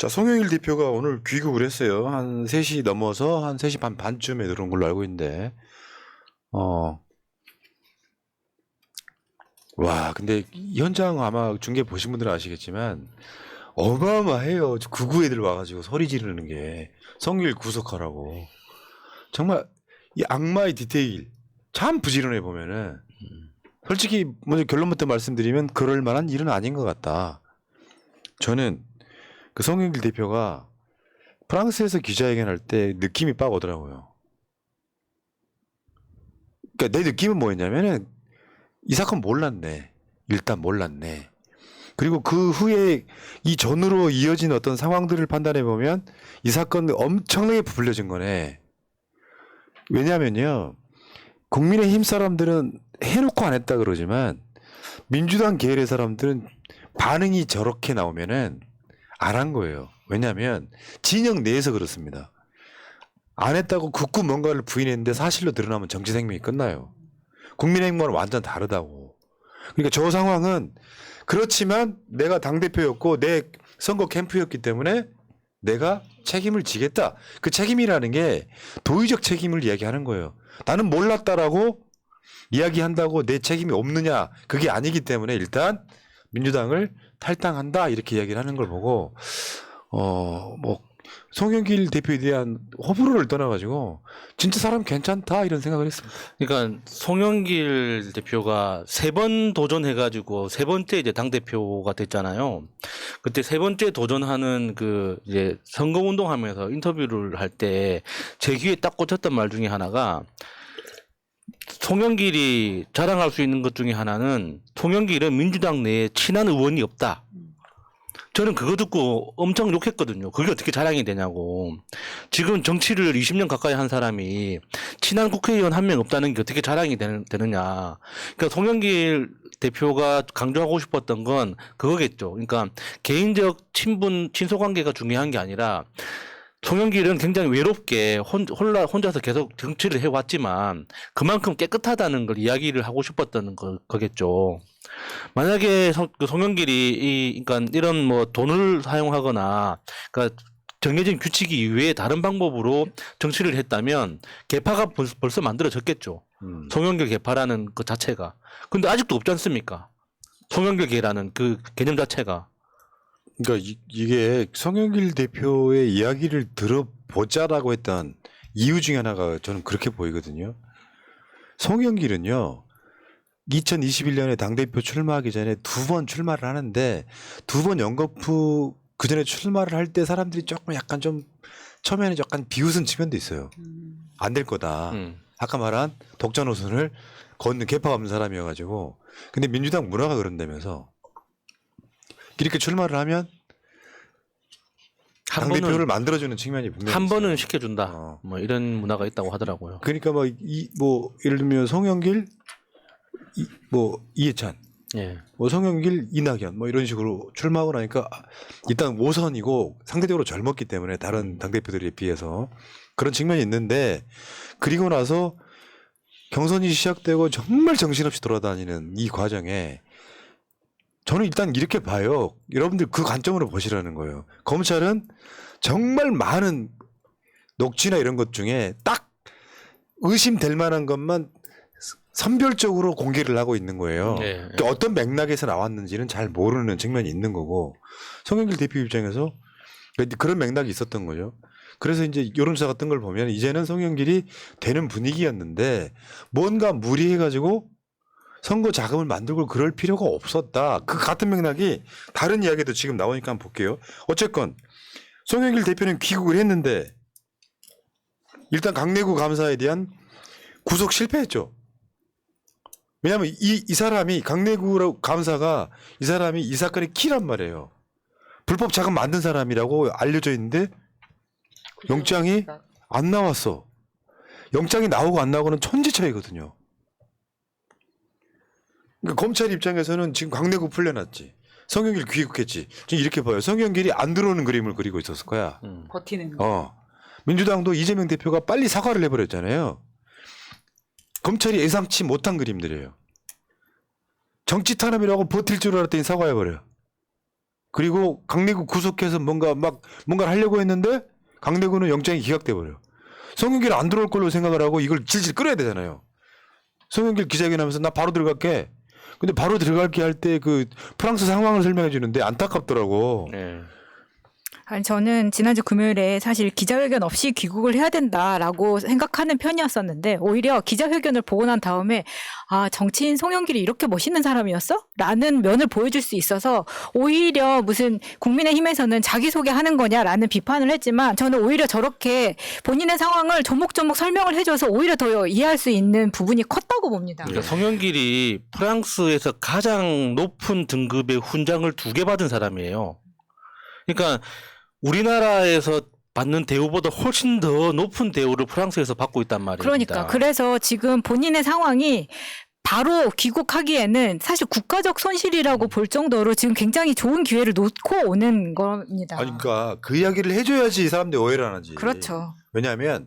자, 송영일 대표가 오늘 귀국을 했어요. 한 3시 넘어서 한 3시 반쯤에 들어온 걸로 알고 있는데, 와, 근데 현장 아마 중계 보신 분들은 아시겠지만, 어마어마해요. 구구 애들 와가지고 소리 지르는 게. 송영일 구속하라고. 정말 이 악마의 디테일. 참 부지런해 보면은. 솔직히 먼저 결론부터 말씀드리면 그럴 만한 일은 아닌 것 같다. 저는 그 송영길 대표가 프랑스에서 기자회견할 때 느낌이 빡 오더라고요. 그러니까 내 느낌은 뭐였냐면은 이 사건 몰랐네. 일단 몰랐네. 그리고 그 후에 이 전으로 이어진 어떤 상황들을 판단해 보면 이 사건은 엄청나게 부풀려진 거네. 왜냐면요. 국민의힘 사람들은 해놓고 안 했다 그러지만 민주당 계열의 사람들은 반응이 저렇게 나오면은 안 한 거예요. 왜냐하면 진영 내에서 그렇습니다. 안 했다고 굳고 뭔가를 부인했는데 사실로 드러나면 정치 생명이 끝나요. 국민의힘과는 완전 다르다고. 그러니까 저 상황은 그렇지만 내가 당대표였고 내 선거 캠프였기 때문에 내가 책임을 지겠다. 그 책임이라는 게 도의적 책임을 이야기하는 거예요. 나는 몰랐다라고 이야기한다고 내 책임이 없느냐. 그게 아니기 때문에 일단 민주당을 탈당한다. 이렇게 이야기를 하는 걸 보고 뭐 송영길 대표에 대한 호불호를 떠나가지고 진짜 사람 괜찮다 이런 생각을 했습니다. 그러니까 송영길 대표가 3번 도전해가지고 3번째 이제 당 대표가 됐잖아요. 그때 3번째 도전하는 그 이제 선거운동하면서 인터뷰를 할 때 제 귀에 딱 꽂혔던 말 중에 하나가 송영길이 자랑할 수 있는 것 중에 하나는 송영길은 민주당 내에 친한 의원이 없다. 저는 그거 듣고 엄청 욕했거든요. 그게 어떻게 자랑이 되냐고. 지금 정치를 20년 가까이 한 사람이 친한 국회의원 한 명 없다는 게 어떻게 자랑이 되느냐. 그러니까 송영길 대표가 강조하고 싶었던 건 그거겠죠. 그러니까 개인적 친소 관계가 중요한 게 아니라 송영길은 굉장히 외롭게 혼자서 계속 정치를 해왔지만 그만큼 깨끗하다는 걸 이야기를 하고 싶었던 거겠죠. 만약에 송영길이 그러니까 이런 뭐 돈을 사용하거나 그러니까 정해진 규칙이 이외에 다른 방법으로 정치를 했다면 개파가 벌써 만들어졌겠죠. 송영길 개파라는 그 자체가. 근데 아직도 없지 않습니까? 송영길계라는 그 개념 자체가. 그러니까 이게 송영길 대표의 이야기를 들어보자라고 했던 이유 중에 하나가 저는 그렇게 보이거든요. 송영길은요. 2021년에 당대표 출마하기 전에 2번 출마를 하는데 2번 연거푸 그 전에 출마를 할 때 사람들이 조금 약간 좀 처음에는 약간 비웃은 측면도 있어요. 안 될 거다. 아까 말한 독자 노선을 걷는 개파가 없는 사람이어가지고. 근데 민주당 문화가 그런다면서 이렇게 출마를 하면 당대표를 만들어주는 측면이 분명히 한 있어요. 번은 시켜준다. 뭐 이런 문화가 있다고 하더라고요. 그러니까 뭐 예를 들면 송영길, 이해찬, 예. 뭐 송영길, 이낙연 뭐 이런 식으로 출마하고 나니까 일단 5선이고 상대적으로 젊었기 때문에 다른 당대표들에 비해서 그런 측면이 있는데 그리고 나서 경선이 시작되고 정말 정신없이 돌아다니는 이 과정에 저는 일단 이렇게 봐요. 여러분들 그 관점으로 보시라는 거예요. 검찰은 정말 많은 녹취나 이런 것 중에 딱 의심될 만한 것만 선별적으로 공개를 하고 있는 거예요. 네. 그러니까 어떤 맥락에서 나왔는지는 잘 모르는 측면이 있는 거고 송영길 대표 입장에서 그런 맥락이 있었던 거죠. 그래서 이제 여론조사가 뜬 걸 보면 이제는 송영길이 되는 분위기였는데 뭔가 무리해가지고 선거 자금을 만들고 그럴 필요가 없었다. 그 같은 맥락이 다른 이야기도 지금 나오니까 한번 볼게요. 어쨌건 송영길 대표는 귀국을 했는데 일단 강내구 감사에 대한 구속 실패했죠. 왜냐하면 이 사람이 강내구 감사가 이 사람이 이 사건의 키란 말이에요. 불법 자금 만든 사람이라고 알려져 있는데 영장이 안 나왔어. 영장이 나오고 안 나오고는 천지 차이거든요. 그러니까 검찰 입장에서는 지금 강내구 풀려났지. 송영길 귀국했지. 지금 이렇게 봐요. 송영길이 안 들어오는 그림을 그리고 있었을 거야. 버티는 거. 민주당도 이재명 대표가 빨리 사과를 해버렸잖아요. 검찰이 예상치 못한 그림들이에요. 정치 탄압이라고 버틸 줄 알았더니 사과해버려요. 그리고 강내구 구속해서 뭔가를 하려고 했는데 강내구는 영장이 기각돼 버려. 송영길 안 들어올 걸로 생각을 하고 이걸 질질 끌어야 되잖아요. 송영길 기자회견하면서 나 바로 들어갈게. 근데 바로 들어갈게 할 때 그 프랑스 상황을 설명해 주는데 안타깝더라고. 네. 아니, 저는 지난주 금요일에 사실 기자회견 없이 귀국을 해야 된다라고 생각하는 편이었었는데 오히려 기자회견을 보고 난 다음에 아, 정치인 송영길이 이렇게 멋있는 사람이었어? 라는 면을 보여줄 수 있어서 오히려 무슨 국민의힘에서는 자기소개하는 거냐라는 비판을 했지만 저는 오히려 저렇게 본인의 상황을 조목조목 설명을 해줘서 오히려 더 이해할 수 있는 부분이 컸다고 봅니다. 그러니까 송영길이 프랑스에서 가장 높은 등급의 훈장을 2개 받은 사람이에요. 그러니까 우리나라에서 받는 대우보다 훨씬 더 높은 대우를 프랑스에서 받고 있단 말입니다. 그러니까 그래서 지금 본인의 상황이 바로 귀국하기에는 사실 국가적 손실이라고 볼 정도로 지금 굉장히 좋은 기회를 놓고 오는 겁니다. 아니, 그러니까 그 이야기를 해줘야지 사람들이 오해를 안 하지. 그렇죠. 왜냐하면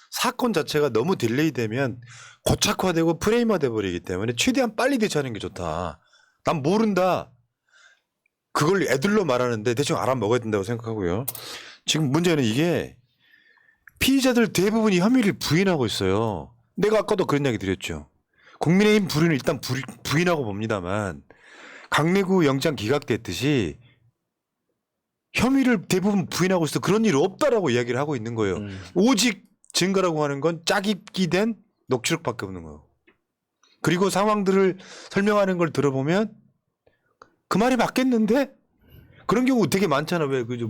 사건 자체가 너무 딜레이 되면 고착화되고 프레임화돼 버리기 때문에 최대한 빨리 대처하는 게 좋다. 난 모른다. 그걸 애들로 말하는데 대충 알아먹어야 된다고 생각하고요. 지금 문제는 이게 피의자들 대부분이 혐의를 부인하고 있어요. 내가 아까도 그런 이야기 드렸죠. 국민의힘 부류는 일단 부인하고 봅니다만 강내구 영장 기각됐듯이 혐의를 대부분 부인하고 있어. 그런 일 없다라고 이야기를 하고 있는 거예요. 오직 증거라고 하는 건 짜깁기 된 녹취록밖에 없는 거예요. 그리고 상황들을 설명하는 걸 들어보면 그 말이 맞겠는데? 그런 경우 되게 많잖아. 왜 그죠?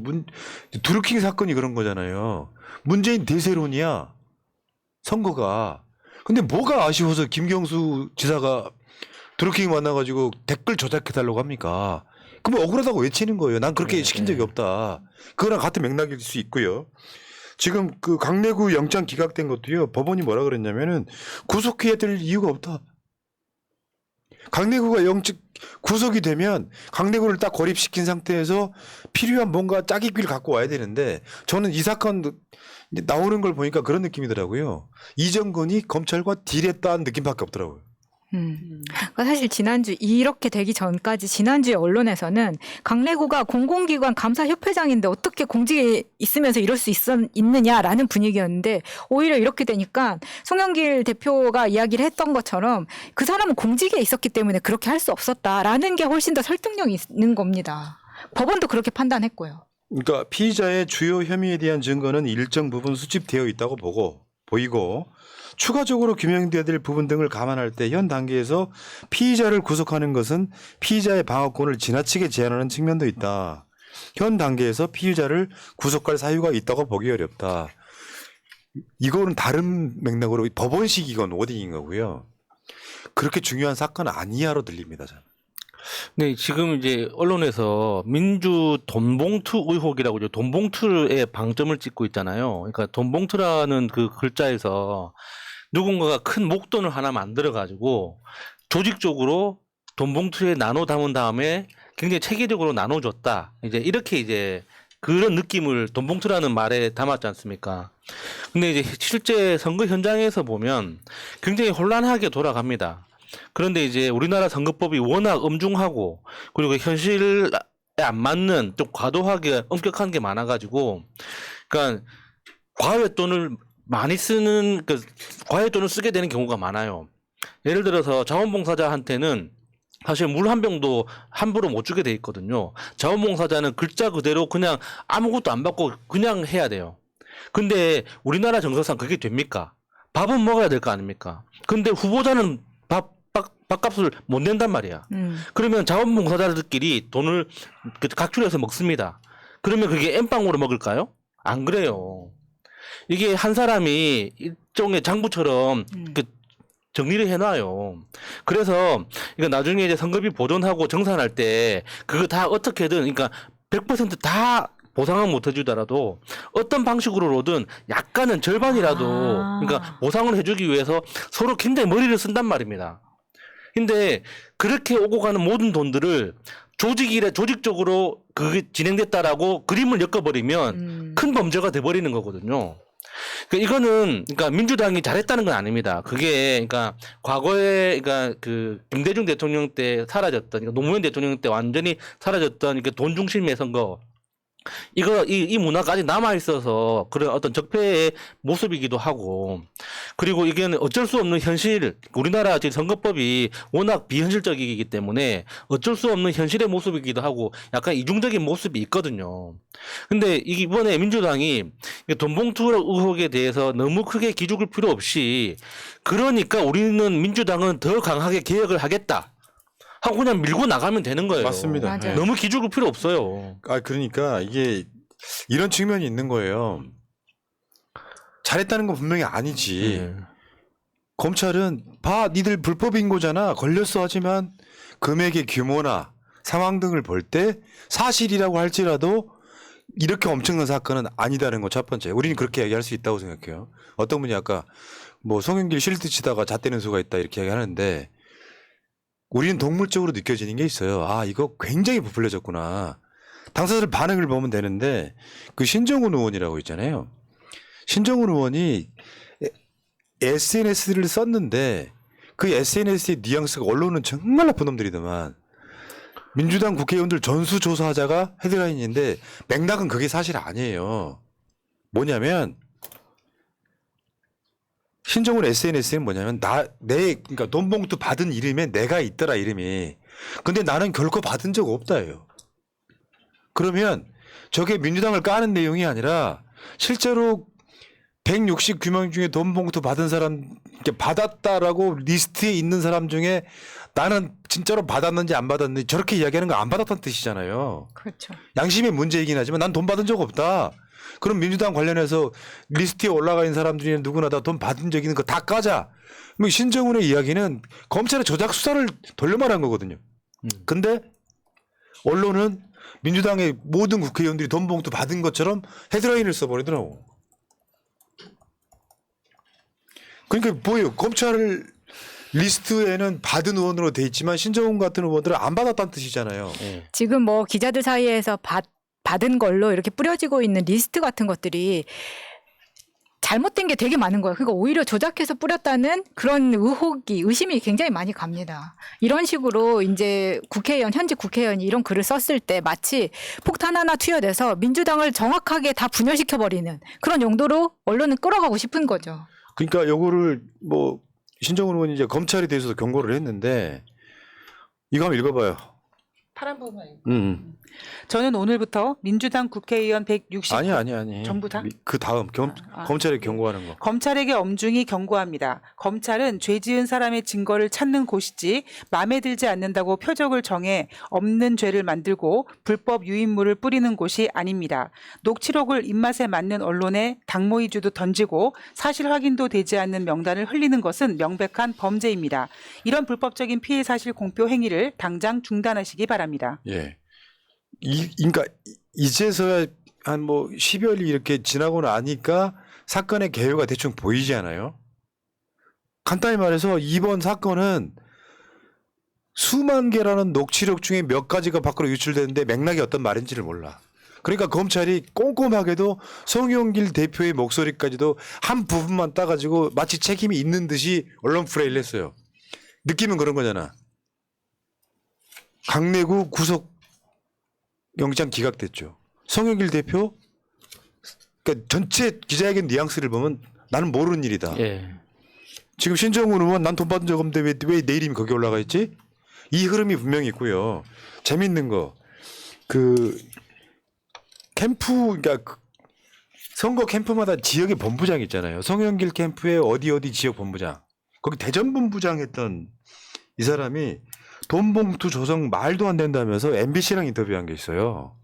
드루킹 사건이 그런 거잖아요. 문재인 대세론이야. 선거가. 근데 뭐가 아쉬워서 김경수 지사가 드루킹 만나가지고 댓글 조작해달라고 합니까? 그러면 억울하다고 외치는 거예요. 난 그렇게 시킨 적이 없다. 그거랑 같은 맥락일 수 있고요. 지금 그 강내구 영장 기각된 것도요. 법원이 뭐라 그랬냐면은 구속해야 될 이유가 없다. 강내구가 구속이 되면 강내구를 딱 고립시킨 상태에서 필요한 뭔가 짜깁기를 갖고 와야 되는데 저는 이 사건 나오는 걸 보니까 그런 느낌이더라고요. 이정근이 검찰과 딜했다는 느낌밖에 없더라고요. 그러니까 사실 지난주 이렇게 되기 전까지 지난주에 언론에서는 강내구가 공공기관 감사협회장인데 어떻게 공직에 있으면서 이럴 수 있느냐라는 분위기였는데 오히려 이렇게 되니까 송영길 대표가 이야기를 했던 것처럼 그 사람은 공직에 있었기 때문에 그렇게 할 수 없었다라는 게 훨씬 더 설득력이 있는 겁니다. 법원도 그렇게 판단했고요. 그러니까 피의자의 주요 혐의에 대한 증거는 일정 부분 수집되어 있다고 보이고 추가적으로 규명되어야 될 부분 등을 감안할 때 현 단계에서 피의자를 구속하는 것은 피의자의 방어권을 지나치게 제한하는 측면도 있다. 현 단계에서 피의자를 구속할 사유가 있다고 보기 어렵다. 이거는 다른 맥락으로 법원식 이건 워딩인 거고요. 그렇게 중요한 사건은 아니야로 들립니다. 저는. 네, 지금 이제 언론에서 민주 돈봉투 의혹이라고 이제 돈봉투에 방점을 찍고 있잖아요. 그러니까 돈봉투라는 그 글자에서 누군가가 큰 목돈을 하나 만들어가지고 조직적으로 돈봉투에 나눠 담은 다음에 굉장히 체계적으로 나눠줬다. 이제 이렇게 이제 그런 느낌을 돈봉투라는 말에 담았지 않습니까? 근데 이제 실제 선거 현장에서 보면 굉장히 혼란하게 돌아갑니다. 그런데 이제 우리나라 선거법이 워낙 엄중하고 그리고 현실에 안 맞는 좀 과도하게 엄격한 게 많아가지고 그러니까 과외돈을 많이 쓰는 과외돈을 쓰게 되는 경우가 많아요. 예를 들어서 자원봉사자한테는 사실 물 한 병도 함부로 못 주게 돼 있거든요. 자원봉사자는 글자 그대로 그냥 아무것도 안 받고 그냥 해야 돼요. 근데 우리나라 정서상 그게 됩니까? 밥은 먹어야 될 거 아닙니까? 근데 후보자는 밥값을 못 낸단 말이야. 그러면 자원봉사자들끼리 돈을 각출해서 먹습니다. 그러면 그게 엠빵으로 먹을까요? 안 그래요. 이게 한 사람이 일종의 장부처럼 정리를 해놔요. 그래서 이거 나중에 이제 선거비 보존하고 정산할 때 그거 다 어떻게든 그러니까 100% 보상은 못 해주더라도 어떤 방식으로든 약간은 절반이라도 그러니까 보상을 해주기 위해서 서로 굉장히 머리를 쓴단 말입니다. 근데 그렇게 오고 가는 모든 돈들을 조직적으로 그게 진행됐다라고 그림을 엮어버리면 큰 범죄가 돼버리는 거거든요. 이거는 그러니까 민주당이 잘했다는 건 아닙니다. 그게 그러니까 과거에 그러니까 그 김대중 대통령 때 사라졌던 그러니까 노무현 대통령 때 완전히 사라졌던 이게 돈 중심의 선거 이 문화가 아직 남아 있어서 그런 어떤 적폐의 모습이기도 하고 그리고 이게는 어쩔 수 없는 현실 우리나라 지금 선거법이 워낙 비현실적이기 때문에 어쩔 수 없는 현실의 모습이기도 하고 약간 이중적인 모습이 있거든요. 근데 이번에 민주당이 돈봉투 의혹에 대해서 너무 크게 기죽을 필요 없이 그러니까 우리는 민주당은 더 강하게 개혁을 하겠다. 하고 그냥 밀고 나가면 되는 거예요. 맞습니다. 맞아요. 너무 기죽을 필요 없어요. 그러니까 이게 이런 측면이 있는 거예요. 잘했다는 건 분명히 아니지. 예. 검찰은 봐, 니들 불법인 거잖아. 걸렸어 하지만 금액의 규모나 상황 등을 볼 때 사실이라고 할지라도 이렇게 엄청난 사건은 아니다는 거 첫 번째. 우리는 그렇게 얘기할 수 있다고 생각해요. 어떤 분이 아까 뭐 송영길 실드 치다가 잣대는 수가 있다 이렇게 얘기하는데 우리는 동물적으로 느껴지는 게 있어요. 아, 이거 굉장히 부풀려졌구나. 당사자들 반응을 보면 되는데 그 신정훈 의원이라고 있잖아요. 신정훈 의원이 SNS를 썼는데 그 SNS의 뉘앙스가 언론은 정말 나쁜 놈들이더만. 민주당 국회의원들 전수조사하자가 헤드라인인데 맥락은 그게 사실 아니에요. 뭐냐면 신정훈 SNS는 뭐냐면 그러니까 돈봉투 받은 이름에 내가 있더라 이름이. 근데 나는 결코 받은 적 없다예요. 그러면 저게 민주당을 까는 내용이 아니라 실제로 169명 중에 돈봉투 받은 사람 이렇게 받았다라고 리스트에 있는 사람 중에 나는 진짜로 받았는지 안 받았는지 저렇게 이야기하는 거 안 받았다는 뜻이잖아요. 그렇죠. 양심의 문제이긴 하지만 난 돈 받은 적 없다. 그럼 민주당 관련해서 리스트에 올라가 있는 사람 중에 누구나 다 돈 받은 적 있는 거 다 까자. 뭐 신정훈의 이야기는 검찰의 조작 수사를 돌려말한 거거든요. 근데 언론은 민주당의 모든 국회의원들이 돈 봉투 받은 것처럼 헤드라인을 써버리더라고. 그러니까 뭐예요? 검찰 리스트에는 받은 의원으로 돼 있지만 신정훈 같은 의원들은 안 받았다는 뜻이잖아요. 예. 지금 뭐 기자들 사이에서 받은 걸로 이렇게 뿌려지고 있는 리스트 같은 것들이 잘못된 게 되게 많은 거예요. 그러니까 오히려 조작해서 뿌렸다는 그런 의심이 굉장히 많이 갑니다. 이런 식으로 이제 현직 국회의원이 이런 글을 썼을 때 마치 폭탄 하나 투여돼서 민주당을 정확하게 다 분열시켜버리는 그런 용도로 언론은 끌어가고 싶은 거죠. 그러니까 요거를 뭐 신정훈 의원이 이제 검찰에 대해서도 경고를 했는데 이거 한번 읽어봐요. 파란 부분만 저는 오늘부터 민주당 국회의원 160 아니. 전부 다? 그 다음 검찰에 경고하는 거. 검찰에게 엄중히 경고합니다. 검찰은 죄 지은 사람의 증거를 찾는 곳이지 마음에 들지 않는다고 표적을 정해 없는 죄를 만들고 불법 유인물을 뿌리는 곳이 아닙니다. 녹취록을 입맛에 맞는 언론에 당모이주도 던지고 사실 확인도 되지 않는 명단을 흘리는 것은 명백한 범죄입니다. 이런 불법적인 피해 사실 공표 행위를 당장 중단하시기 바랍니다. 예. 그러니까 이제서야 한 뭐 10여일이 이렇게 지나고 나니까 사건의 개요가 대충 보이지 않아요? 간단히 말해서 이번 사건은 수만 개라는 녹취록 중에 몇 가지가 밖으로 유출되는데 맥락이 어떤 말인지를 몰라. 그러니까 검찰이 꼼꼼하게도 송영길 대표의 목소리까지도 한 부분만 따가지고 마치 책임이 있는 듯이 언론 플레이를 했어요. 느낌은 그런 거잖아. 강내구 구속 영장 기각됐죠. 송영길 대표 그러니까 전체 기자회견 뉘앙스를 보면 나는 모르는 일이다. 예. 지금 신정훈 의원 난 돈 받은 적 없는데 왜 내 이름이 거기 올라가 있지? 이 흐름이 분명히 있고요. 재밌는 거 그 캠프 그러니까 선거 캠프마다 지역의 본부장 있잖아요. 송영길 캠프의 어디 지역 본부장 거기 대전 본부장 했던 이 사람이 돈봉투 조성 말도 안 된다면서 MBC랑 인터뷰한 게 있어요.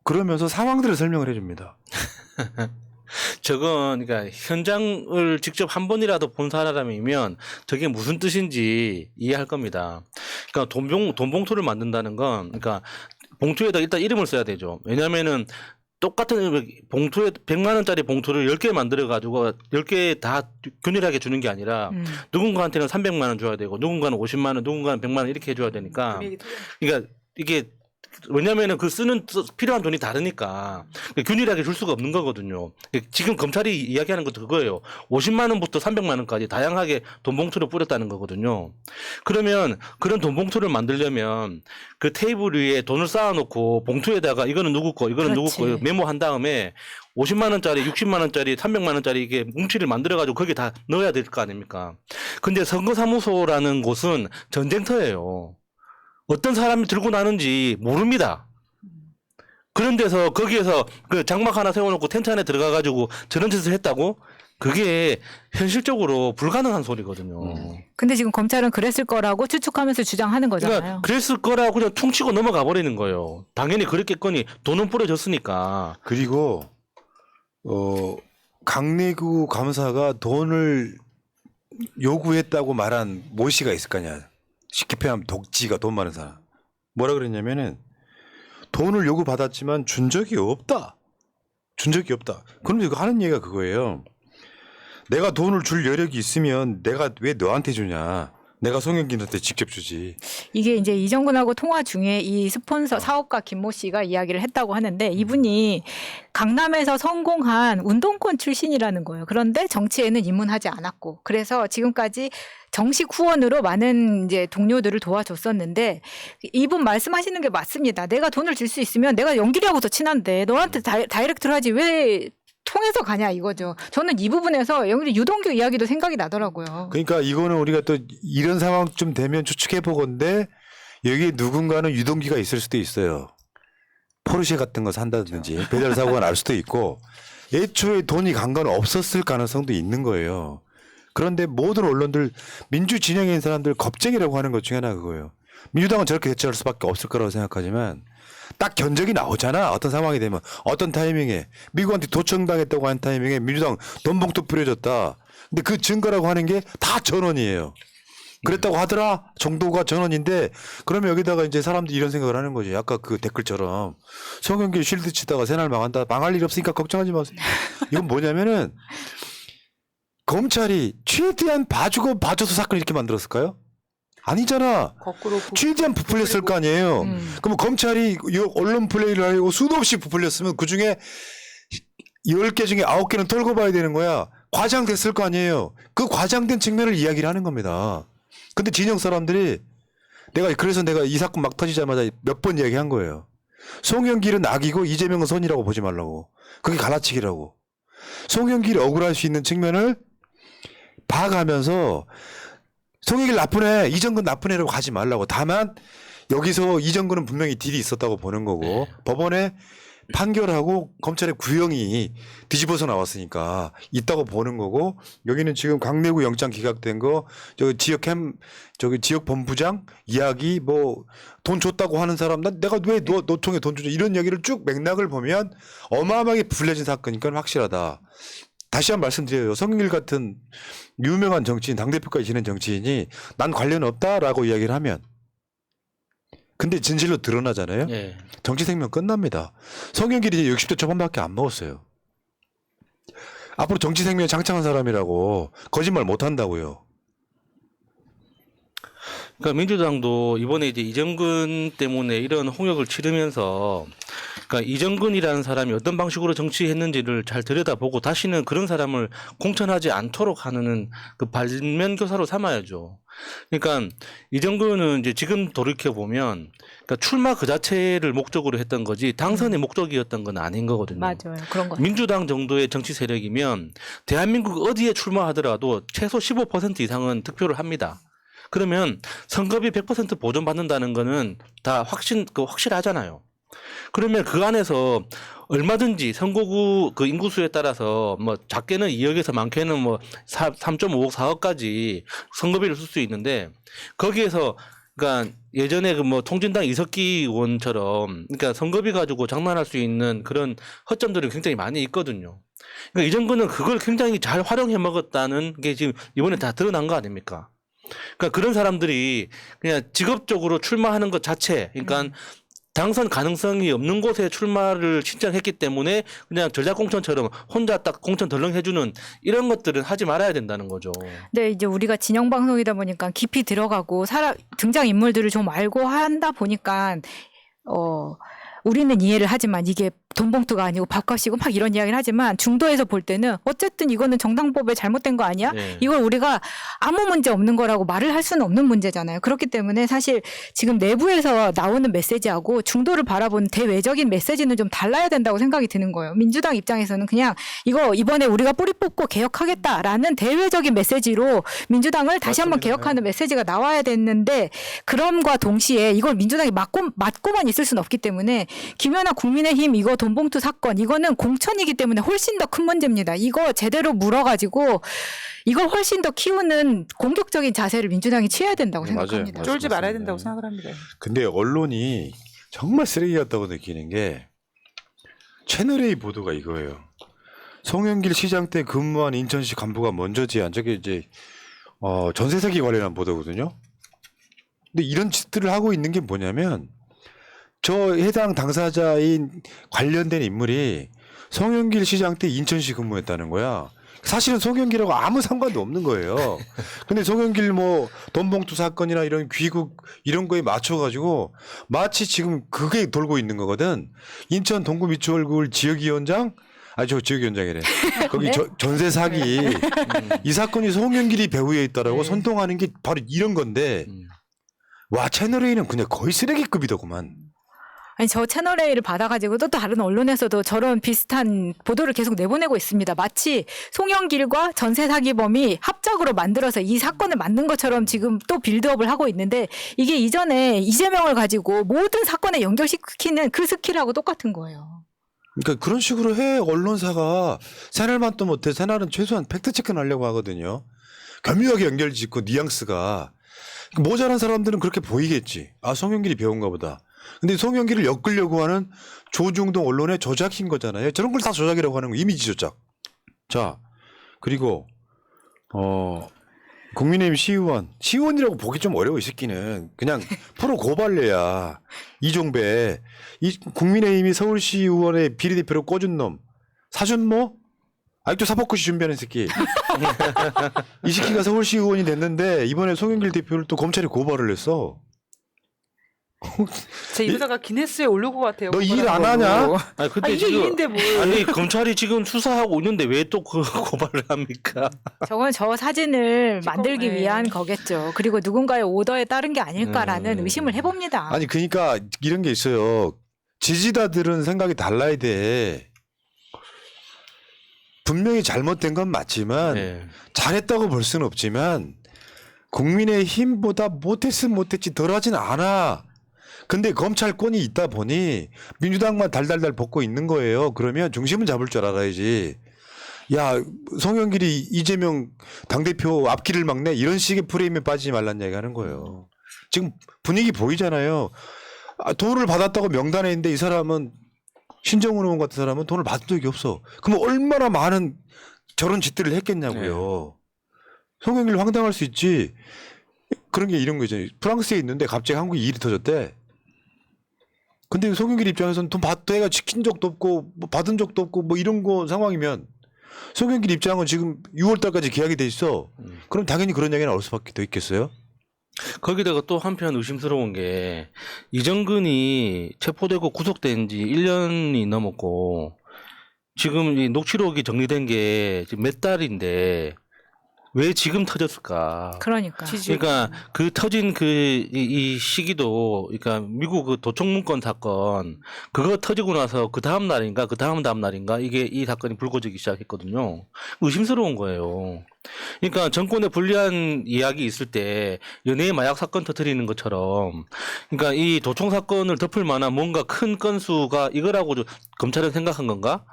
그러면서 상황들을 설명을 해줍니다. 저건 그러니까 현장을 직접 한 번이라도 본 사람이면 저게 무슨 뜻인지 이해할 겁니다. 그러니까 돈봉투를 만든다는 건 그러니까 봉투에다 일단 이름을 써야 되죠. 왜냐면은 똑같은 봉투에 100만 원짜리 봉투를 10개 만들어 가지고 10개 다 균일하게 주는 게 아니라 누군가한테는 300만 원 줘야 되고 누군가는 50만 원, 누군가는 100만 원 이렇게 해 줘야 되니까 그러니까 이게 왜냐면은 그 필요한 돈이 다르니까 균일하게 줄 수가 없는 거거든요. 지금 검찰이 이야기하는 것도 그거예요. 50만 원부터 300만 원까지 다양하게 돈 봉투를 뿌렸다는 거거든요. 그러면 그런 돈 봉투를 만들려면 그 테이블 위에 돈을 쌓아놓고 봉투에다가 이거는 누구 거, 이거는 누구 그렇지. 거 메모한 다음에 50만 원짜리, 60만 원짜리, 300만 원짜리 이게 뭉치를 만들어가지고 거기에 다 넣어야 될 거 아닙니까? 근데 선거사무소라는 곳은 전쟁터예요. 어떤 사람이 들고 나는지 모릅니다. 그런 데서 거기에서 그 장막 하나 세워놓고 텐트 안에 들어가가지고 저런 짓을 했다고? 그게 현실적으로 불가능한 소리거든요. 근데 지금 검찰은 그랬을 거라고 추측하면서 주장하는 거잖아요. 그러니까 그랬을 거라고 그냥 퉁치고 넘어가 버리는 거예요. 당연히 그랬겠거니 돈은 뿌려졌으니까. 그리고 강내구 감사가 돈을 요구했다고 말한 모 씨가 있을 거냐. 쉽게 표현하면 독지가 돈 많은 사람. 뭐라 그랬냐면은 돈을 요구받았지만 준 적이 없다. 준 적이 없다. 그럼 이거 하는 얘기가 그거예요. 내가 돈을 줄 여력이 있으면 내가 왜 너한테 주냐. 내가 송영길한테 직접 주지. 이게 이제 이정근하고 통화 중에 이 스폰서 사업가 김모 씨가 이야기를 했다고 하는데 이분이 강남에서 성공한 운동권 출신이라는 거예요. 그런데 정치에는 입문하지 않았고 그래서 지금까지 정식 후원으로 많은 이제 동료들을 도와줬었는데 이분 말씀하시는 게 맞습니다. 내가 돈을 줄 수 있으면 내가 연길이하고 더 친한데 너한테 다이렉트로 하지 왜 통해서 가냐 이거죠. 저는 이 부분에서 여기 유동규 이야기도 생각이 나더라고요. 그러니까 이거는 우리가 또 이런 상황 좀 되면 추측해 보건데 여기에 누군가는 유동기가 있을 수도 있어요. 포르쉐 같은 거 산다든지 배달 사고가 날 수도 있고 애초에 돈이 간 건 없었을 가능성도 있는 거예요. 그런데 모든 언론들 민주 진영에 있는 사람들 겁쟁이라고 하는 것 중에 하나가 그거예요. 민주당은 저렇게 대처할 수밖에 없을 거라고 생각하지만 딱 견적이 나오잖아. 어떤 상황이 되면 어떤 타이밍에 미국한테 도청당했다고 하는 타이밍에 민주당 돈 봉투 뿌려줬다. 근데 그 증거라고 하는 게 다 전원이에요. 그랬다고 하더라 정도가 전원인데 그러면 여기다가 이제 사람들이 이런 생각을 하는 거지. 아까 그 댓글처럼 송영길 쉴드 치다가 새날 망한다. 망할 일 없으니까 걱정하지 마세요. 이건 뭐냐면은 검찰이 최대한 봐주고 봐줘서 사건을 이렇게 만들었을까요? 아니잖아. 거꾸로 최대한 부풀렸을 거 아니에요. 그럼 검찰이 이 언론 플레이를 하려고 수도 없이 부풀렸으면 그중에 10개 중에 9개는 털고 봐야 되는 거야. 과장됐을 거 아니에요. 그 과장된 측면을 이야기를 하는 겁니다. 근데 진영 사람들이 그래서 내가 이 사건 막 터지자마자 몇 번 이야기한 거예요. 송영길은 악이고 이재명은 선이라고 보지 말라고. 그게 갈라치기라고. 송영길이 억울할 수 있는 측면을 봐가면서 송영길 나쁜 애, 이정근 나쁜 애라고 하지 말라고. 다만 여기서 이정근은 분명히 딜이 있었다고 보는 거고 법원에 판결하고 검찰의 구형이 뒤집어서 나왔으니까 있다고 보는 거고 여기는 지금 강내구 영장 기각된 거 지역 본부장 이야기 뭐 돈 줬다고 하는 사람 내가 왜 노통에 돈 주냐 이런 얘기를 쭉 맥락을 보면 어마어마하게 불려진 사건이니까 확실하다. 다시 한 번 말씀드려요. 송영길 같은 유명한 정치인, 당대표까지 지낸 정치인이 난 관련 없다라고 이야기를 하면 근데 진실로 드러나잖아요. 예. 정치 생명 끝납니다. 송영길이 이제 60대 초반밖에 안 먹었어요. 앞으로 정치 생명이 장창한 사람이라고 거짓말 못 한다고요. 그러니까 민주당도 이번에 이제 이정근 때문에 이런 홍역을 치르면서 그러니까 이정근이라는 사람이 어떤 방식으로 정치했는지를 잘 들여다보고 다시는 그런 사람을 공천하지 않도록 하는 그 발면교사로 삼아야죠. 그러니까 이정근은 이제 지금 돌이켜 보면 그러니까 출마 그 자체를 목적으로 했던 거지 당선이 목적이었던 건 아닌 거거든요. 맞아요. 그런 거. 민주당 정도의 정치 세력이면 대한민국 어디에 출마하더라도 최소 15% 이상은 득표를 합니다. 그러면 선거비 100% 보존받는다는 거는 다 확실하잖아요. 그러면 그 안에서 얼마든지 선거구 그 인구수에 따라서 뭐 작게는 2억에서 많게는 뭐 3.5억, 4억까지 선거비를 쓸 수 있는데 거기에서 그러니까 예전에 그 뭐 통진당 이석기 의원처럼 그러니까 선거비 가지고 장난할 수 있는 그런 허점들이 굉장히 많이 있거든요. 그러니까 이정근은 그걸 굉장히 잘 활용해 먹었다는 게 지금 이번에 다 드러난 거 아닙니까? 그러니까 그런 사람들이 그냥 직업적으로 출마하는 것 자체, 그러니까 당선 가능성이 없는 곳에 출마를 신청했기 때문에 그냥 전략공천처럼 혼자 딱 공천 덜렁 해주는 이런 것들은 하지 말아야 된다는 거죠. 네, 이제 우리가 진영 방송이다 보니까 깊이 들어가고 등장 인물들을 좀 알고 한다 보니까 우리는 이해를 하지만 이게 돈 봉투가 아니고 밥값이고 막 이런 이야기를 하지만 중도에서 볼 때는 어쨌든 이거는 정당법에 잘못된 거 아니야? 네. 이걸 우리가 아무 문제 없는 거라고 말을 할 수는 없는 문제잖아요. 그렇기 때문에 사실 지금 내부에서 나오는 메시지하고 중도를 바라보는 대외적인 메시지는 좀 달라야 된다고 생각이 드는 거예요. 민주당 입장에서는 그냥 이거 이번에 우리가 뿌리 뽑고 개혁하겠다라는 대외적인 메시지로 민주당을 다시 한번 맞습니다. 개혁하는 메시지가 나와야 됐는데 그럼과 동시에 이걸 민주당이 맞고만 있을 수는 없기 때문에 김연아 국민의힘 이거 돈봉투 사건 이거는 공천이기 때문에 훨씬 더 큰 문제입니다. 이거 제대로 물어가지고 이걸 훨씬 더 키우는 공격적인 자세를 민주당이 취해야 된다고 네, 맞아요. 생각합니다. 맞아요. 쫄지 말아야 맞습니다. 된다고 생각을 합니다. 근데 언론이 정말 쓰레기 같다고 느끼는 게 채널A 보도가 이거예요. 송영길 시장 때 근무한 인천시 간부가 먼저 제안, 저게 이제 전세 사기 관련한 보도거든요. 근데 이런 짓들을 하고 있는 게 뭐냐면 저 해당 당사자인 관련된 인물이 송영길 시장 때 인천시 근무했다는 거야. 사실은 송영길하고 아무 상관도 없는 거예요. 근데 송영길 뭐 돈봉투 사건이나 이런 귀국 이런 거에 맞춰가지고 마치 지금 그게 돌고 있는 거거든. 인천 동구 미추홀굴 지역위원장 저 지역위원장이래. 거기 네? 전세 사기 이 사건이 송영길이 배후에 있다라고 네. 선동하는 게 바로 이런 건데 와 채널A는 그냥 거의 쓰레기급이더구만. 아니 저 채널 A를 받아가지고 또 다른 언론에서도 저런 비슷한 보도를 계속 내보내고 있습니다. 마치 송영길과 전세 사기범이 합작으로 만들어서 이 사건을 만든 것처럼 지금 또 빌드업을 하고 있는데 이게 이전에 이재명을 가지고 모든 사건에 연결시키는 그 스킬하고 똑같은 거예요. 그러니까 그런 식으로 해 언론사가 새날만 또 못해 새날은 최소한 팩트 체크는 하려고 하거든요. 교묘하게 연결짓고 뉘앙스가 모자란 사람들은 그렇게 보이겠지. 아 송영길이 배운가 보다. 근데 송영길을 엮으려고 하는 조중동 언론의 조작인 거잖아요. 저런 걸 다 조작이라고 하는 거 이미지 조작. 자 그리고 국민의힘 시의원이라고 보기 좀 어려워 이 새끼는 그냥 프로 고발래야 이종배 이 국민의힘이 서울시 의원의 비례대표로 꽂은 놈 사준모 아직도 사법고시 준비하는 새끼 이 새끼가 서울시 의원이 됐는데 이번에 송영길 대표를 또 검찰이 고발을 했어. 제 이러다가 기네스에 오를 것 같아요. 너 일 안 하냐? 아니 근데 이게 지금 일인데 뭘. 아니 검찰이 지금 수사하고 있는데 왜 또 그 고발을 합니까? 저건 저 사진을 지금, 만들기 네. 위한 거겠죠. 그리고 누군가의 오더에 따른 게 아닐까라는 의심을 해봅니다. 아니 그러니까 이런 게 있어요. 지지자들은 생각이 달라야 돼. 분명히 잘못된 건 맞지만 네. 잘했다고 볼 수는 없지만 국민의힘보다 못했으면 못했지 덜하진 않아. 근데 검찰권이 있다 보니 민주당만 달달달 벗고 있는 거예요. 그러면 중심은 잡을 줄 알아야지. 야 송영길이 이재명 당대표 앞길을 막네 이런 식의 프레임에 빠지지 말란 얘기 하는 거예요. 지금 분위기 보이잖아요. 돈을 받았다고 명단에 있는데 이 사람은 신정훈 의원 같은 사람은 돈을 받은 적이 없어. 그럼 얼마나 많은 저런 짓들을 했겠냐고요. 송영길 황당할 수 있지. 그런 게 이런 거죠. 프랑스에 있는데 갑자기 한국에 일이 터졌대. 근데 송영길 입장에서는 돈 받대가 지킨 적도 없고 뭐 받은 적도 없고 뭐 이런 거 상황이면 송영길 입장은 지금 6월 달까지 계약이 돼 있어. 그럼 당연히 그런 얘기가 나올 수밖에 더 있겠어요? 거기다가 또 한편 의심스러운 게 이정근이 체포되고 구속된 지 1년이 넘었고 지금 이 녹취록이 정리된 게 지금 몇 달인데 왜 지금 터졌을까? 그러니까. 그러니까 그 터진 이 시기도 그러니까 미국 그 도청 문건 사건 그거 터지고 나서 그 다음 날인가 그 다음 날인가 이게 이 사건이 불거지기 시작했거든요. 의심스러운 거예요. 그러니까 정권에 불리한 이야기 있을 때 연예인 마약 사건 터뜨리는 것처럼 그러니까 이 도청 사건을 덮을 만한 뭔가 큰 건수가 이거라고 검찰은 생각한 건가?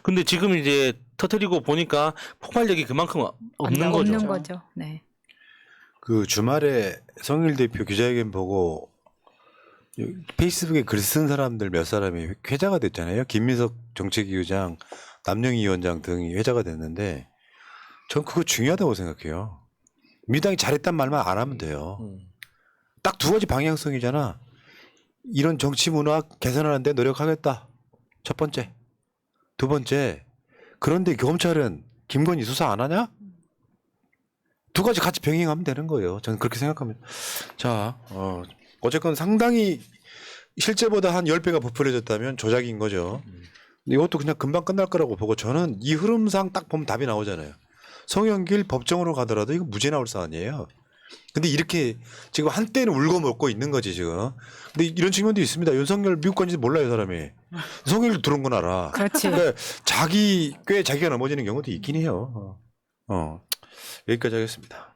근데 지금 이제 터뜨리고 보니까 폭발력이 그만큼 없는 거죠. 없는 거죠. 네. 그 주말에 성일 대표 기자회견 보고 페이스북에 글 쓴 사람들 몇 사람이 회자가 됐잖아요. 김민석 정책위 의장, 남영희 위원장 등이 회자가 됐는데 전 그거 중요하다고 생각해요. 민주당이 잘했단 말만 안 하면 돼요. 딱 두 가지 방향성이잖아. 이런 정치 문화 개선하는 데 노력하겠다. 첫 번째. 두 번째. 그런데 검찰은 김건희 수사 안 하냐? 두 가지 같이 병행하면 되는 거예요. 저는 그렇게 생각합니다. 자, 어쨌건 상당히 실제보다 한 10배가 부풀려졌다면 조작인 거죠. 근데 이것도 그냥 금방 끝날 거라고 보고 저는 이 흐름상 딱 보면 답이 나오잖아요. 송영길 법정으로 가더라도 이거 무죄 나올 사안이에요. 근데 이렇게 지금 한때는 울고 먹고 있는 거지 지금. 근데 이런 측면도 있습니다. 윤석열 미국 간지 몰라요 사람이. 송영길 들어온 건 알아. 그렇지. 그러니까 꽤 자기가 넘어지는 경우도 있긴 해요. 여기까지 하겠습니다.